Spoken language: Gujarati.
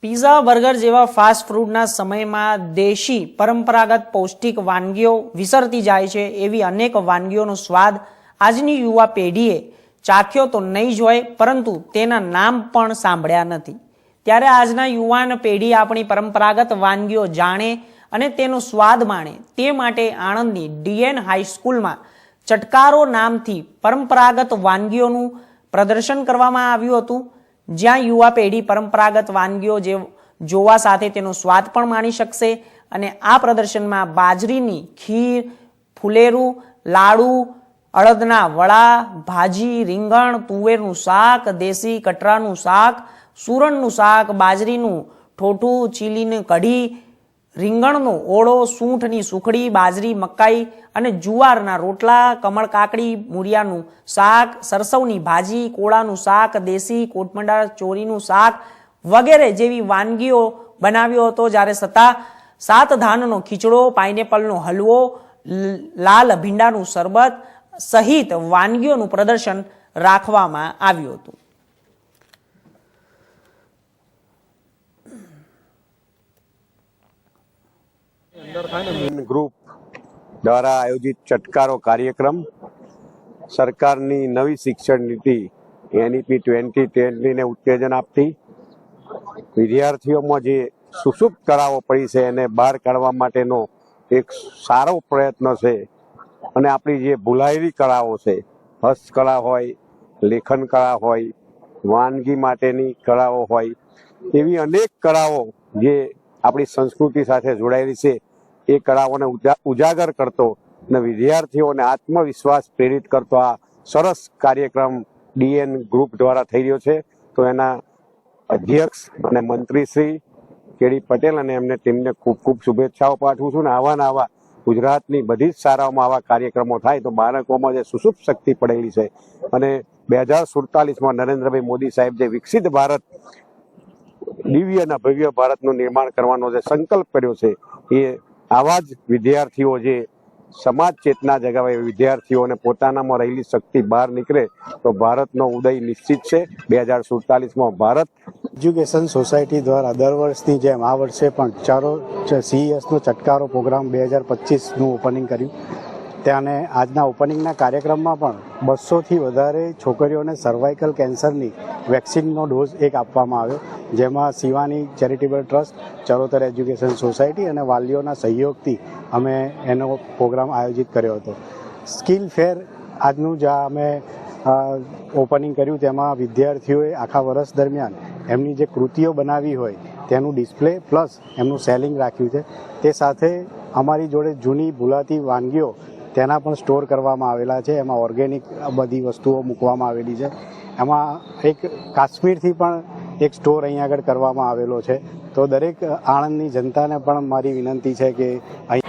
પીઝા બર્ગર જેવા ફાસ્ટ ફૂડના સમયમાં દેશી પરંપરાગત પૌષ્ટિક વાનગીઓ વિસરતી જાય છે। એવી અનેક વાનગીઓનો સ્વાદ આજની યુવા પેઢીએ ચાખ્યો તો નહીં જ હોય, પરંતુ તેના નામ પણ સાંભળ્યા નથી। ત્યારે આજના યુવાન પેઢી આપણી પરંપરાગત વાનગીઓ જાણે અને તેનો સ્વાદ માણે તે માટે આણંદની ડીએન હાઈસ્કૂલમાં ચટકારો નામથી પરંપરાગત વાનગીઓનું પ્રદર્શન કરવામાં આવ્યું હતું, જ્યાં યુવા પેઢી પરંપરાગત વાનગીઓ જોવા સાથે તેનો સ્વાદ પણ માણી શકશે। અને આ પ્રદર્શનમાં બાજરીની ખીર, ફુલેરું, લાડુ, અડદના વડા, ભાજી, રીંગણ, તુવેરનું શાક, દેશી કટરાનું શાક, સુરણનું શાક, બાજરીનું ઠોઠું, ચીલીની કઢી, રીંગણનો ઓળો, સૂંઠની સુખડી, બાજરી, મકાઈ અને જુવારના રોટલા, કમળ કાકડી, મૂળિયાનું શાક, સરસવની ભાજી, કોળાનું શાક, દેશી કોટમંડા ચોરીનું શાક વગેરે જેવી વાનગીઓ બનાવ્યો હતો। જ્યારે સાત ધાનનો ખીચડો, પાઇનેપલનો હલવો, લાલ ભીંડાનું શરબત સહિત વાનગીઓનું પ્રદર્શન રાખવામાં આવ્યું હતું। ગ્રુપ દ્વારા આયોજિત ચટકારો કાર્યક્રમ સરકારની નવી શિક્ષણ નીતિ NEP 2020 ને ઉત્તેજન આપતી વિદ્યાર્થીઓમાં જે સુષુપ્ત કળાઓ પડી છે એને બહાર કાઢવા માટેનો એક સારો પ્રયત્ન છે। અને આપણી જે ભૂલાયેલી કળાઓ છે, હસ્તકળા હોય, લેખન કળા હોય, વાનગી માટેની કળાઓ હોય, એવી અનેક કળાઓ જે આપણી સંસ્કૃતિ સાથે જોડાયેલી છે એ કળાઓને ઉજાગર કરતો અને વિદ્યાર્થીઓને આત્મવિશ્વાસ પ્રેરિત કરતો આ સરસ કાર્યક્રમ ડીએન ગ્રુપ દ્વારા થઈ રહ્યો છે। તો એના અધ્યક્ષ અને મંત્રી શ્રી કેડી પટેલ અને એમને ટીમને ખૂબ ખૂબ શુભેચ્છાઓ પાઠવું છું। ને આવા ગુજરાતની બધી જ શાળાઓમાં આવા કાર્યક્રમો થાય તો બાળકોમાં જે સુષુપ્ત શક્તિ પડેલી છે અને 2047માં નરેન્દ્રભાઈ મોદી સાહેબ જે વિકસિત ભારત, દિવ્ય અને ભવ્ય ભારતનું નિર્માણ કરવાનો જે સંકલ્પ કર્યો છે એ આવા જ વિદ્યાર્થીઓ જે સમાજ ચેતના જગાવે વિદ્યાર્થીઓને પોતાનામાં રહેલી શક્તિ બહાર નીકળે તો ભારતનો ઉદય નિશ્ચિત છે। 2047માં ભારત એજ્યુકેશન સોસાયટી દ્વારા દર વર્ષની જેમ આ વર્ષે પણ CESનો ચટકારો પ્રોગ્રામ 2025નું ઓપનિંગ કર્યું। ત્યાંને આજના ઓપનિંગના કાર્યક્રમમાં પણ 200થી વધારે છોકરીઓને સર્વાઇકલ કેન્સરની વેક્સિનનો ડોઝ એક આપવામાં આવ્યો, જેમાં Shivani charitable trust, Charotar education society અને વાલીઓના સહયોગથી અમે એનો પ્રોગ્રામ આયોજિત કર્યો હતો। સ્કિલ ફેર આજનું જે અમે ઓપનિંગ કર્યું તેમાં વિદ્યાર્થીઓએ આખા વર્ષ દરમિયાન એમની જે કૃતિઓ બનાવી હોય તેનું ડિસ્પ્લે પ્લસ એમનું સેલિંગ રાખ્યું છે। તે સાથે અમારી જોડે જૂની ભૂલાતી વાનગીઓ તેના પણ સ્ટોર કરવામાં આવેલા છે। એમાં ઓર્ગેનિક બધી વસ્તુઓ મૂકવામાં આવેલી છે। એમાં એક કાશ્મીરથી પણ એક સ્ટોર અહીંયા આગળ કરવામાં આવેલો છે। તો દરેક આણંદની જનતાને પણ મારી વિનંતી છે કે અહીં